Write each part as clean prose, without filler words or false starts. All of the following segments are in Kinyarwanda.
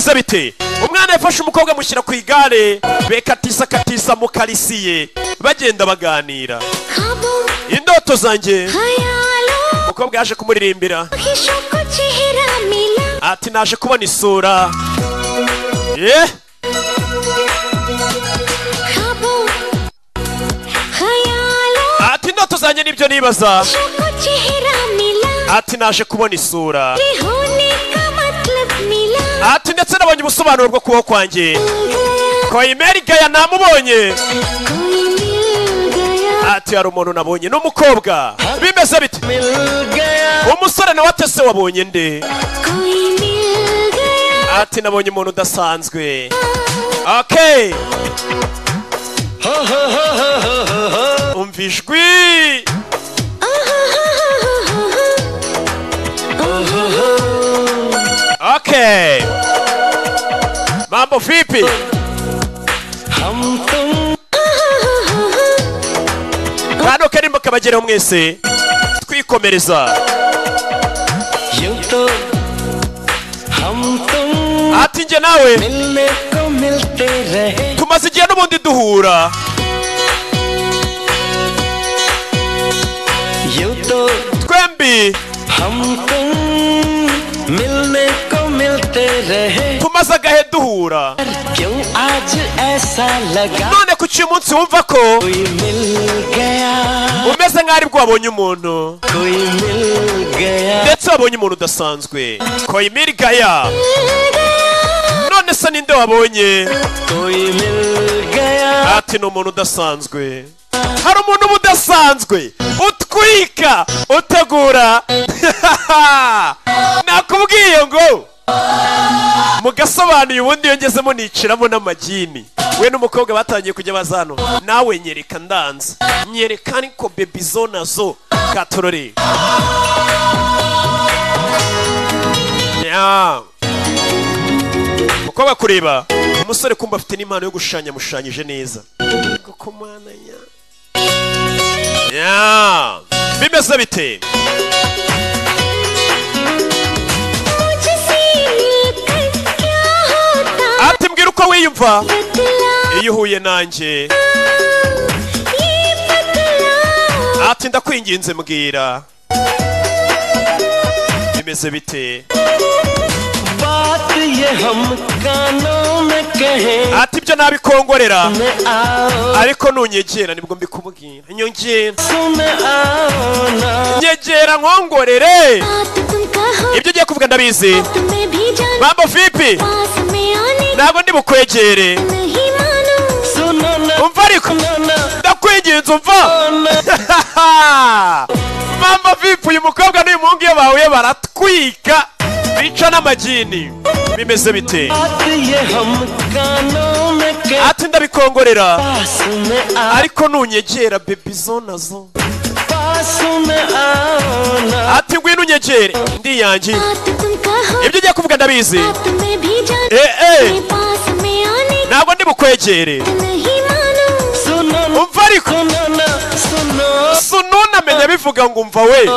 bimeze bite umwana yafashe umukobwa amushyira ku igare bekatisa mu karisiye bagenda baganira indoto zanjye umukobwa yaje kumuririmbira ati naje kubona isura ati indoto zanjye nibyo nibaza ati naje kubona isura ati ndetse nabonye ubusobanuro bwo kubaho kwanjye Koimeri Gaya namubonye ati hari umuntu nabonye n'umukobwa bimeze bite umusore nawe atese wabonye nde ati nabonye umuntu udasanzwe okay umva ijwi okay mambo vipi kano karimbo kabageraho mwese twikomereza ati njye nawe tumaze igihe n'ubundi duhura twembi tumaze agahe duhura none ku cyuyu munsi wumva ko umeze nk'aho aribwo wabonye umuntu ndetse wabonye umuntu udasanzwe Koimeri Gaya none se ninde wabonye ati ni umuntu udasanzwe hari umuntu uba udasanzwe utwika utegura nakubwiye ngo mugasobanuye ubundi yongezemo niciramo n'amagini we n'umukobwa batangiye kujya baza hano nawe nyereka ndanze nyereka ariko baby zo nazo katorore mukobwa kureba umusore kumva afite n'impano yo gushushanya mushushanyije neza kuko mwana bimeze bite ati mbwira uko wiyumva iyo uhuye nanjye ati ndakwinginze mbwira bimeze bite ati ibyo nabikongorera ariko nunyegera nibwo mbikubwira nyegera nkongorere ibyo ugiye kuvuga ndabizi mambo vipi ntabwo ndi bukwegere umva ariko ndakwinginze umva mambo vipi uyu mukobwa n'uyu muhungu iyo bahuye baratwika bica n'amagini bimeze bite ati ndabikongorera ariko nunyegera baby zo nazo ati ngwino unyegere ndi yanjye ibyo ugiye kuvuga ndabizi ntabwo ndi bukwegere umva ariko sununa amenya bivuga ngo umva we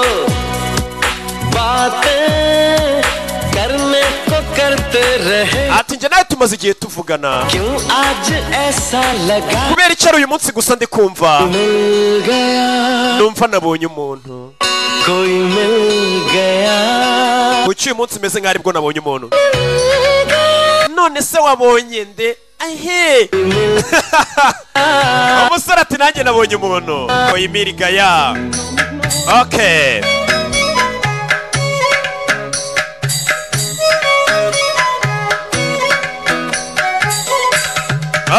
ati njye nawe tumaze igihe tuvugana kubera icyo ari uyu munsi gusa ndi kumva numva nabonye umuntu kuki uyu munsi meze nk'aho aribwo nabonye umuntu none se wabonye nde ahe umusore ati nanjye nabonye umuntu Koimeri Gaya okay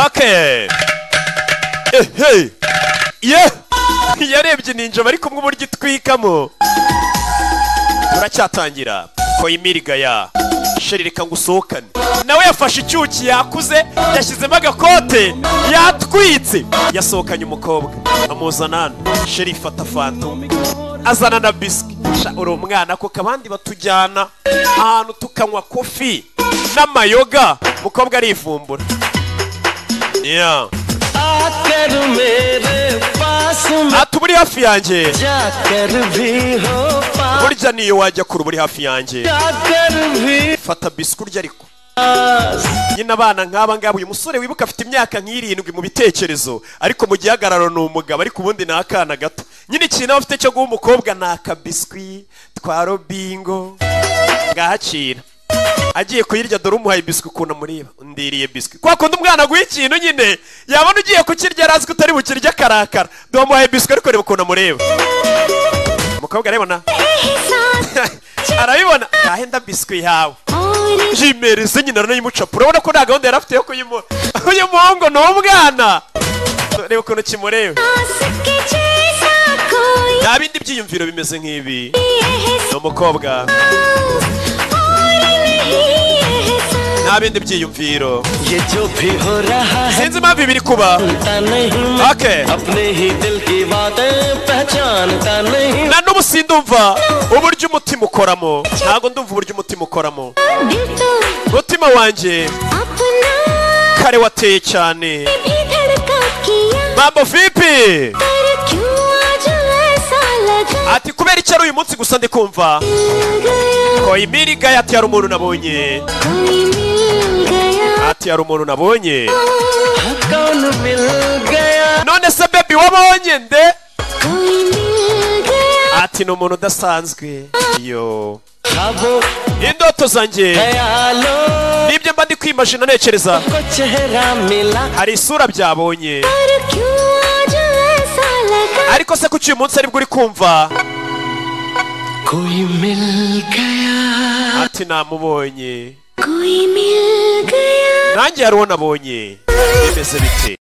okay hey yarebye ninja bari kumwe uburyo itwikamo turacyatangira Koimeri Gaya sheri reka ngusohokane nawe yafashe icyuki yakuze yashyizemo agakote yatwitse yasohokanye umukobwa amuzana sheri fata fanto azana na biswi uri umwana ko kabandi batujyana ahantu tukanywa kofi n'amayoga umukobwa arivumbura atuburi hafi yanjye burya niyo wajya kure uri hafi yanjye fata biswi urya ariko nyine abana nk'aba ngaba uyu musore wibuka afite imyaka nk'irindwi mu bitekerezo ariko mu gihagararo ni umugabo ariko ubundi ni akana gato nyine ikintu aba afite cyo guha umukobwa ni akabiswi twa robingo ngahacira agiye kuyirya dore umuhaye biswi ukuntu amureba ndiriye biswi kwa kundi umwana aguha ikintu nyine yabona ugiye kukirya arazi ko utari bukirya akarakara dore umuhaye biswi ariko reba ukuntu amureba umukobwa arabibona arabibona ntahenda biswi yawe jimereze nyina aranayimucapura urabona ko nta gahunda yari afite yo kuyimuha uyu muhungu ni umwana reba ukuntu kimureba nta bindi byiyumviro bimeze nk'ibi ni umukobwa nta bindi byiyumviro sinzi impamvu biri kuba na n'ubu sindumva uburyo umutima ukoramo ntabwo ndumva uburyo umutima ukoramo umutima wanjye kare wateye cyane mambo vipi ati kubera icyo ari uyu munsi gusa ndi kumva ko imiriga ati hari umuntu nabonye ati hari umuntu nabonye none se baby wabonye nde ati ni umuntu udasanzwe yo indoto zanjye nibyo mba ndi kwimajina ntekereza hari isura byabonye ariko se kuki uyu munsi aribwo uri kumva ati namubonye nanjye hari uwo nabonye bimeze bite